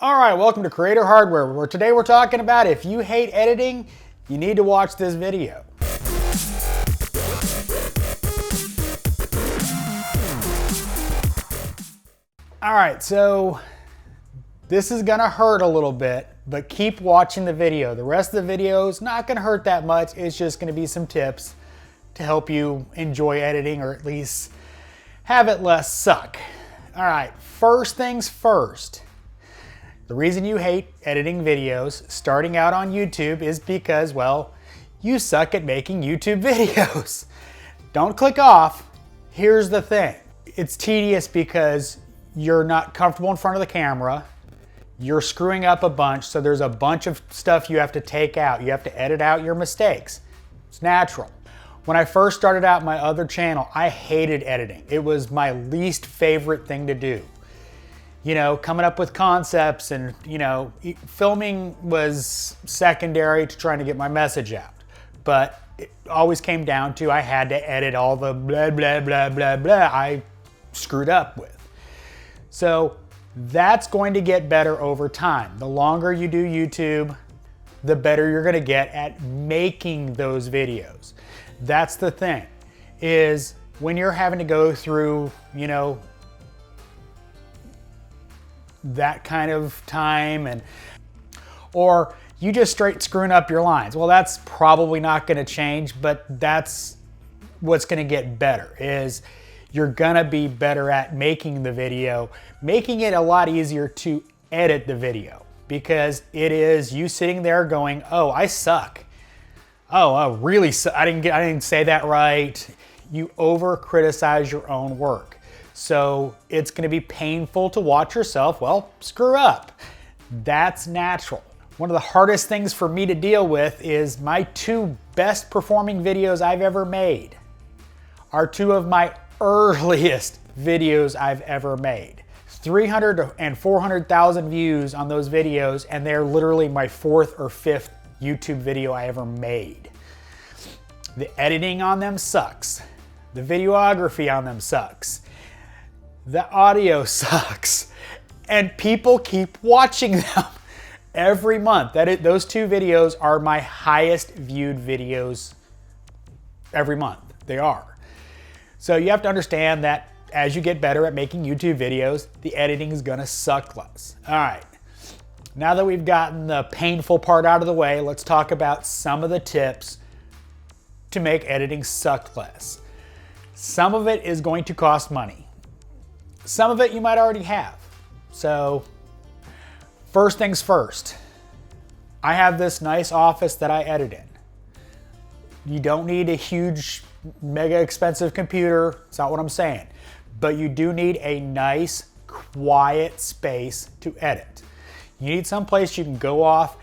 All right, welcome to Creator Hardware, where today we're talking about if you hate editing, you need to watch this video. All right, so this is gonna hurt a little bit, but keep watching the video. The rest of the video is not gonna hurt that much. It's just gonna be some tips to help you enjoy editing, or at least have it less suck. All right, first things first. The reason you hate editing videos starting out on YouTube is because, well, you suck at making YouTube videos. Don't click off. Here's the thing. It's tedious because you're not comfortable in front of the camera. You're screwing up a bunch, so there's a bunch of stuff you have to take out. You have to edit out your mistakes. It's natural. When I first started out my other channel, I hated editing. It was my least favorite thing to do. You know, coming up with concepts and, you know, filming was secondary to trying to get my message out. But it always came down to I had to edit all the blah, blah, blah, blah, blah I screwed up with. So that's going to get better over time. The longer you do YouTube, the better you're gonna get at making those videos. That's the thing, is when you're having to go through, you know, that kind of time, or you just straight screwing up your lines. Well, that's probably not gonna change, but that's what's gonna get better, is you're gonna be better at making the video, making it a lot easier to edit the video, because it is you sitting there going, oh, I suck. Oh, I really suck. I didn't say that right. You over criticize your own work. So it's gonna be painful to watch yourself, well, screw up. That's natural. One of the hardest things for me to deal with is my two best performing videos I've ever made are two of my earliest videos I've ever made. 300 and 400,000 views on those videos, and they're literally my fourth or fifth YouTube video I ever made. The editing on them sucks. The videography on them sucks. The audio sucks, and people keep watching them every month. Those two videos are my highest viewed videos every month. They are. So you have to understand that as you get better at making YouTube videos, the editing is gonna suck less. All right, now that we've gotten the painful part out of the way, let's talk about some of the tips to make editing suck less. Some of it is going to cost money. Some of it you might already have. So first things first, I have this nice office that I edit in. You don't need a huge, mega expensive computer. It's not what I'm saying. But you do need a nice, quiet space to edit. You need some place you can go off,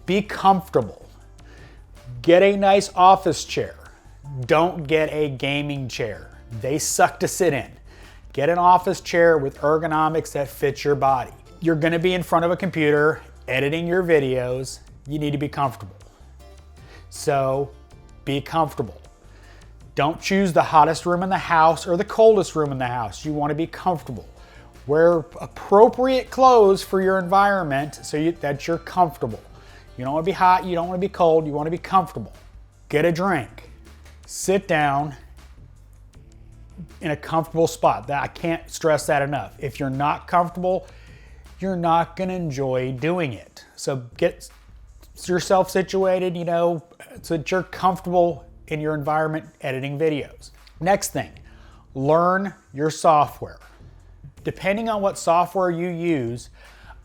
be comfortable. Get a nice office chair. Don't get a gaming chair. They suck to sit in. Get an office chair with ergonomics that fits your body. You're gonna be in front of a computer editing your videos. You need to be comfortable. So be comfortable. Don't choose the hottest room in the house or the coldest room in the house. You wanna be comfortable. Wear appropriate clothes for your environment so that you're comfortable. You don't wanna be hot, you don't wanna be cold, you wanna be comfortable. Get a drink. Sit down in a comfortable spot. I can't stress that enough. If you're not comfortable, you're not gonna enjoy doing it. So get yourself situated, you know, so that you're comfortable in your environment editing videos. Next thing, learn your software. Depending on what software you use,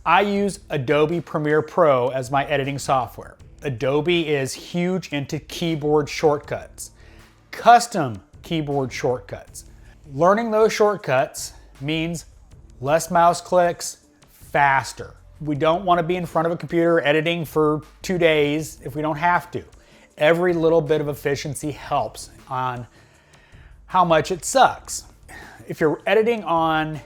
I use Adobe Premiere Pro as my editing software. Adobe is huge into keyboard shortcuts, custom keyboard shortcuts. Learning those shortcuts means less mouse clicks, faster. We don't want to be in front of a computer editing for 2 days if we don't have to. Every little bit of efficiency helps on how much it sucks. If you're editing on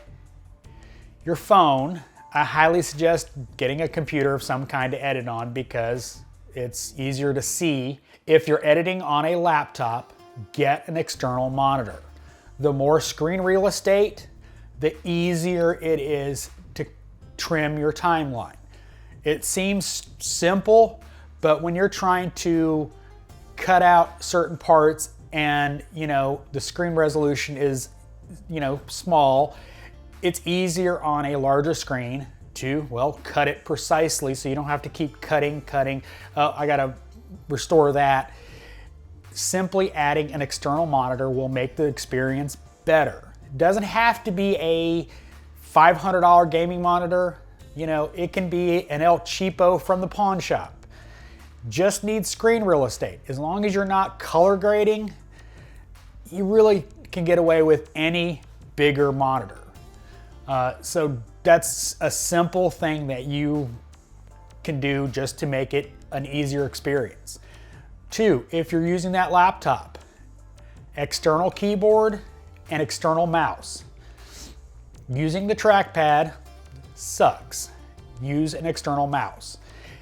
your phone, I highly suggest getting a computer of some kind to edit on because it's easier to see. If you're editing on a laptop, get an external monitor. The more screen real estate, the easier it is to trim your timeline. It seems simple, but when you're trying to cut out certain parts and, you know, the screen resolution is, you know, small, it's easier on a larger screen to, well, cut it precisely so you don't have to keep cutting. Oh, I gotta restore that. Simply adding an external monitor will make the experience better. It doesn't have to be a $500 gaming monitor. You know, it can be an El Cheapo from the pawn shop. Just needs screen real estate. As long as you're not color grading, you really can get away with any bigger monitor. So that's a simple thing that you can do just to make it an easier experience. 2, if you're using that laptop, external keyboard and external mouse. Using the trackpad sucks. Use an external mouse.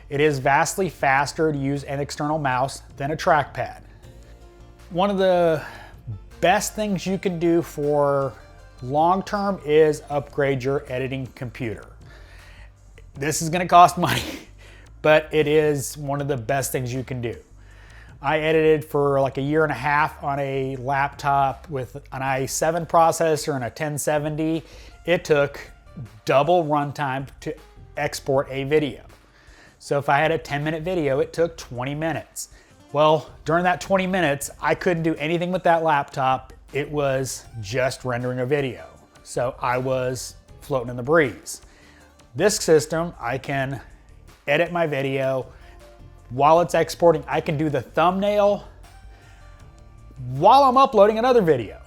It is vastly faster to use an external mouse than a trackpad. One of the best things you can do for long term is upgrade your editing computer. This is gonna cost money, but it is one of the best things you can do. I edited for like a year and a half on a laptop with an i7 processor and a 1070. It took double runtime to export a video. So if I had a 10-minute video, it took 20 minutes. Well, during that 20 minutes, I couldn't do anything with that laptop. It was just rendering a video. So I was floating in the breeze. This system, I can edit my video. While it's exporting, I can do the thumbnail while I'm uploading another video.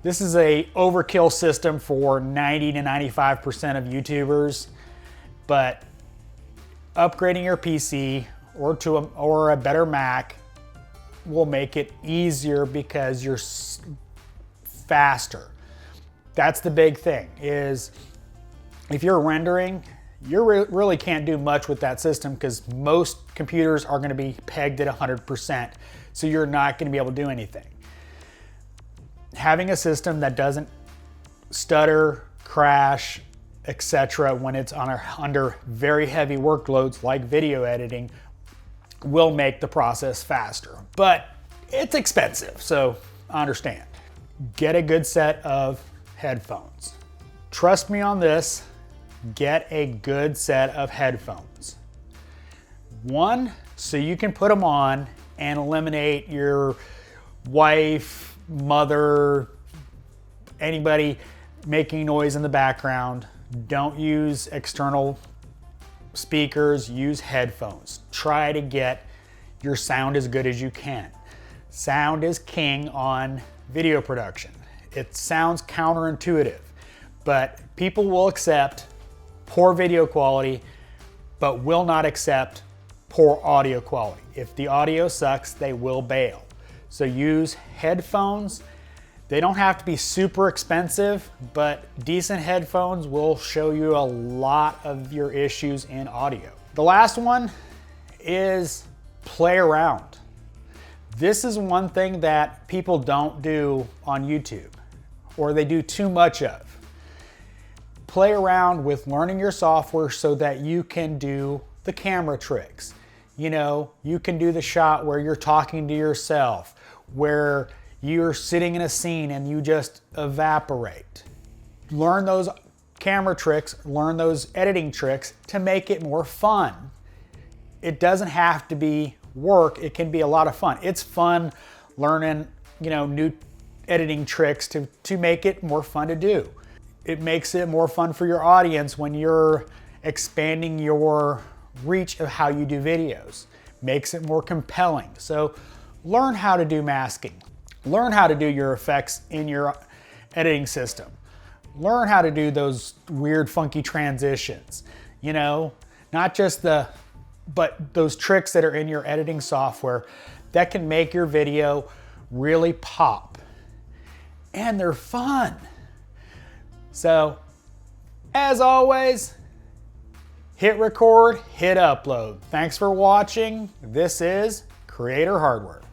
This is a overkill system for 90 to 95% of YouTubers, but upgrading your PC or a better Mac will make it easier because you're faster. That's the big thing, is if you're rendering, you really can't do much with that system because most computers are going to be pegged at 100%, so you're not going to be able to do anything. Having a system that doesn't stutter, crash, etc. when it's under very heavy workloads like video editing will make the process faster, but it's expensive, so I understand. Get a good set of headphones. Trust me on this. Get a good set of headphones. One, so you can put them on and eliminate your wife, mother, anybody making noise in the background. Don't use external speakers, use headphones. Try to get your sound as good as you can. Sound is king on video production. It sounds counterintuitive, but people will accept poor video quality, but will not accept poor audio quality. If the audio sucks, they will bail. So use headphones. They don't have to be super expensive, but decent headphones will show you a lot of your issues in audio. The last one is play around. This is one thing that people don't do on YouTube, or they do too much of. Play around with learning your software so that you can do the camera tricks. You know, you can do the shot where you're talking to yourself, where you're sitting in a scene and you just evaporate. Learn those camera tricks, learn those editing tricks to make it more fun. It doesn't have to be work, it can be a lot of fun. It's fun learning, you know, new editing tricks to make it more fun to do. It makes it more fun for your audience when you're expanding your reach of how you do videos. Makes it more compelling. So learn how to do masking. Learn how to do your effects in your editing system. Learn how to do those weird funky transitions. You know, not just but those tricks that are in your editing software that can make your video really pop. And they're fun. So, as always, hit record, hit upload. Thanks for watching. This is Creator Hardware.